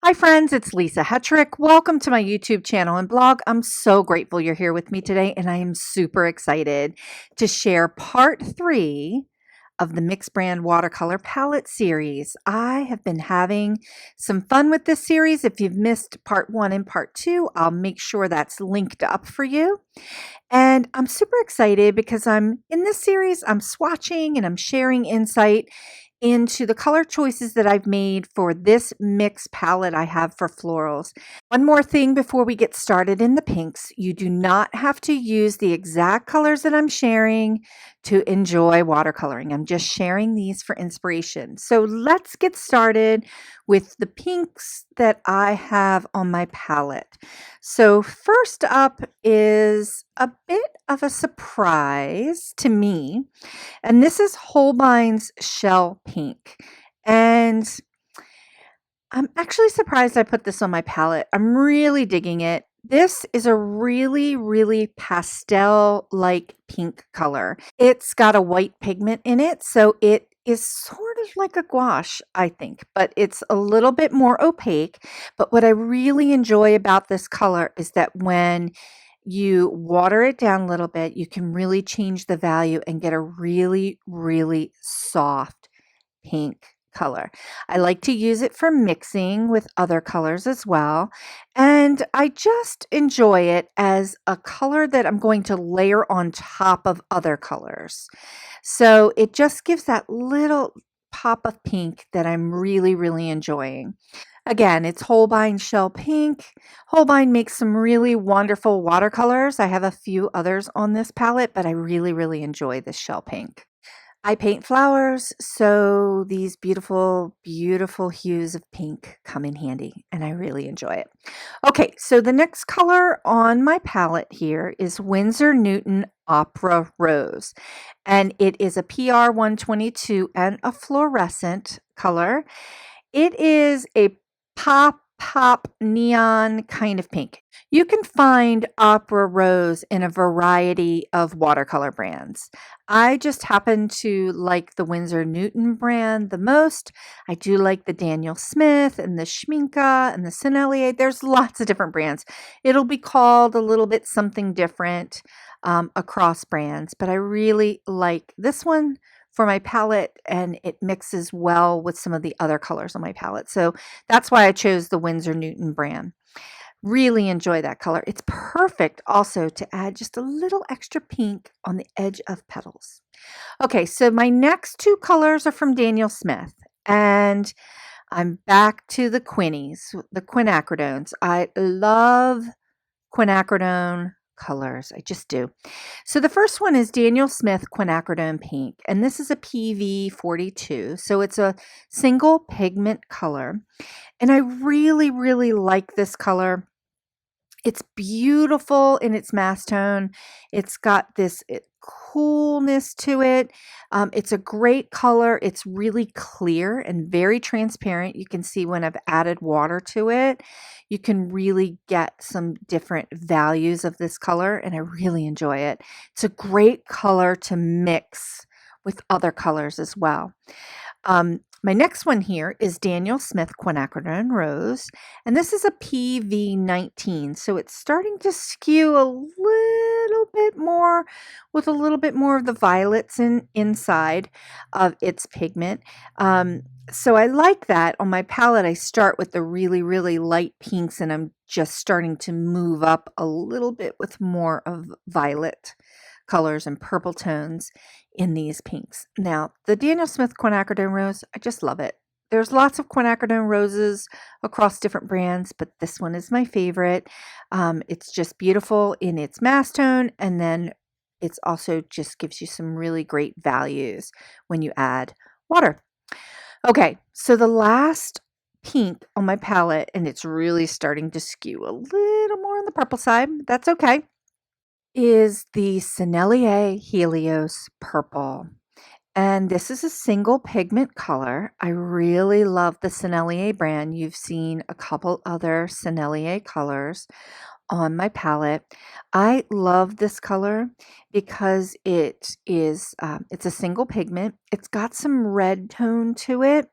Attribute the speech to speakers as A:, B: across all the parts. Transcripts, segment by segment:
A: Hi friends, it's Lisa Hetrick. Welcome to my YouTube channel and blog. I'm so grateful you're here with me today, and I am super excited to share part 3 of the Mix Brand Watercolor Palette series. I have been having some fun with this series. If you've missed part 1 and part 2, I'll make sure that's linked up for you. And I'm super excited because I'm in this series, I'm swatching and I'm sharing insight into the color choices that I've made for this mix palette I have for florals. One more thing before we get started in the pinks, you do not have to use the exact colors that I'm sharing to enjoy watercoloring. I'm just sharing these for inspiration. So let's get started with the pinks that I have on my palette. So first up is a bit of a surprise to me, and this is Holbein's Shell Pink. And I'm actually surprised I put this on my palette. I'm really digging it. This is a really pastel-like pink color. It's got a white pigment in it, so it is sort of like a gouache, I think, but it's a little bit more opaque. But what I really enjoy about this color is that when you water it down a little bit, you can really change the value and get a really soft pink color. I like to use it for mixing with other colors as well. And I just enjoy it as a color that I'm going to layer on top of other colors. So it just gives that little pop of pink that I'm really enjoying. Again, it's Holbein Shell Pink. Holbein makes some really wonderful watercolors. I have a few others on this palette, but I really enjoy this Shell Pink. I paint flowers, so these beautiful hues of pink come in handy, and I really enjoy it. Okay, so the next color on my palette here is Winsor Newton Opera Rose, and it is a PR 122 and a fluorescent color. It is a pop neon kind of pink. You can find Opera Rose in a variety of watercolor brands. I just happen to like the Winsor Newton brand the most. I do like the Daniel Smith and the Schminke and the Sennelier. There's lots of different brands. It'll be called a little bit something different across brands, but I really like this one for my palette, and it mixes well with some of the other colors on my palette. So that's why I chose the Winsor Newton brand. Really enjoy that color. It's perfect also to add just a little extra pink on the edge of petals. Okay, so my next two colors are from Daniel Smith, and I'm back to the Quinnies, the Quinacridones. I love Quinacridone colors. I just do. So the first one is Daniel Smith Quinacridone Pink, and this is a PV42. So it's a single pigment color, and I really like this color. It's beautiful in its mass tone. It's got this coolness to it. It's a great color. It's really clear and very transparent. You can see when I've added water to it, you can really get some different values of this color, and I really enjoy it. It's a great color to mix with other colors as well. My next one here is Daniel Smith Quinacridone Rose, and this is a PV19, so it's starting to skew a little bit more with a little bit more of the violets inside of its pigment. So I like that. On my palette, I start with the really light pinks, and I'm just starting to move up a little bit with more of violet colors and purple tones in these pinks. Now, the Daniel Smith Quinacridone Rose, I just love it. There's lots of Quinacridone roses across different brands, but this one is my favorite. It's just beautiful in its mass tone, and then it's also just gives you some really great values when you add water. Okay, so the last pink on my palette, and it's really starting to skew a little more on the purple side. That's okay, is the Sennelier Helios Purple. And this is a single pigment color. I really love the Sennelier brand. You've seen a couple other Sennelier colors on my palette. I love this color because it's a single pigment. It's got some red tone to it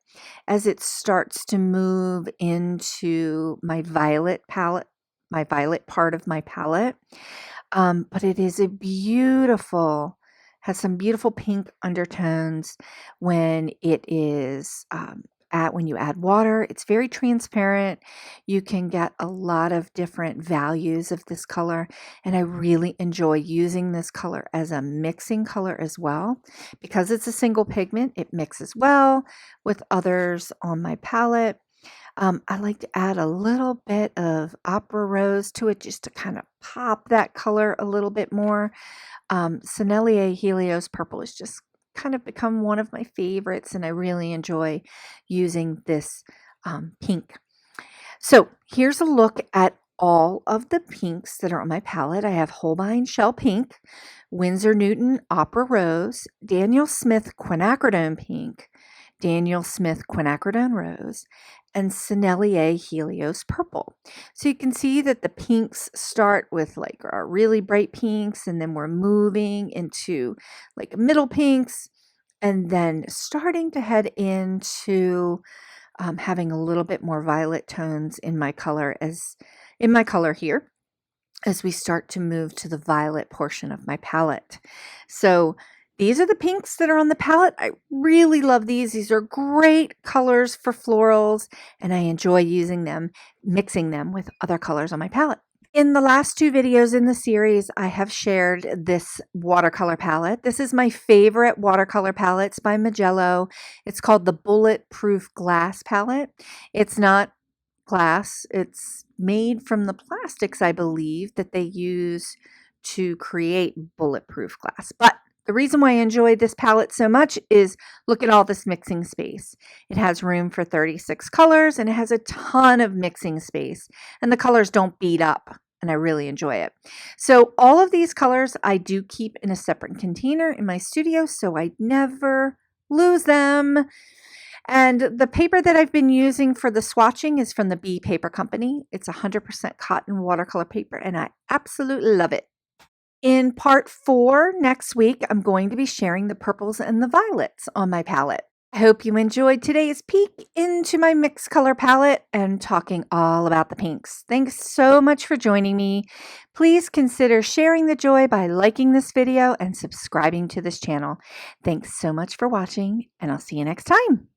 A: as it starts to move into my violet palette, my violet part of my palette. But it is has some beautiful pink undertones when it is when you add water. It's very transparent. You can get a lot of different values of this color, and I really enjoy using this color as a mixing color as well. Because it's a single pigment, it mixes well with others on my palette. I like to add a little bit of Opera Rose to it just to kind of pop that color a little bit more. Sennelier Helios Purple has just kind of become one of my favorites, and I really enjoy using this pink. So here's a look at all of the pinks that are on my palette. I have Holbein Shell Pink, Winsor Newton Opera Rose, Daniel Smith Quinacridone Pink, Daniel Smith Quinacridone Rose, and Sennelier Helios Purple. So you can see that the pinks start with like our really bright pinks, and then we're moving into like middle pinks, and then starting to head into having a little bit more violet tones in my color here as we start to move to the violet portion of my palette. So these are the pinks that are on the palette. I really love these. These are great colors for florals, and I enjoy using them, mixing them with other colors on my palette. In the last 2 videos in the series, I have shared this watercolor palette. This is my favorite watercolor palette. It's by Magello. It's called the Bulletproof Glass palette. It's not glass. It's made from the plastics, I believe, that they use to create bulletproof glass. But the reason why I enjoy this palette so much is look at all this mixing space. It has room for 36 colors, and it has a ton of mixing space, and the colors don't beat up, and I really enjoy it. So all of these colors I do keep in a separate container in my studio so I never lose them. And the paper that I've been using for the swatching is from the B Paper Company. It's 100% cotton watercolor paper, and I absolutely love it. In part 4 next week, I'm going to be sharing the purples and the violets on my palette. I hope you enjoyed today's peek into my mixed color palette and talking all about the pinks. Thanks so much for joining me. Please consider sharing the joy by liking this video and subscribing to this channel. Thanks so much for watching, and I'll see you next time.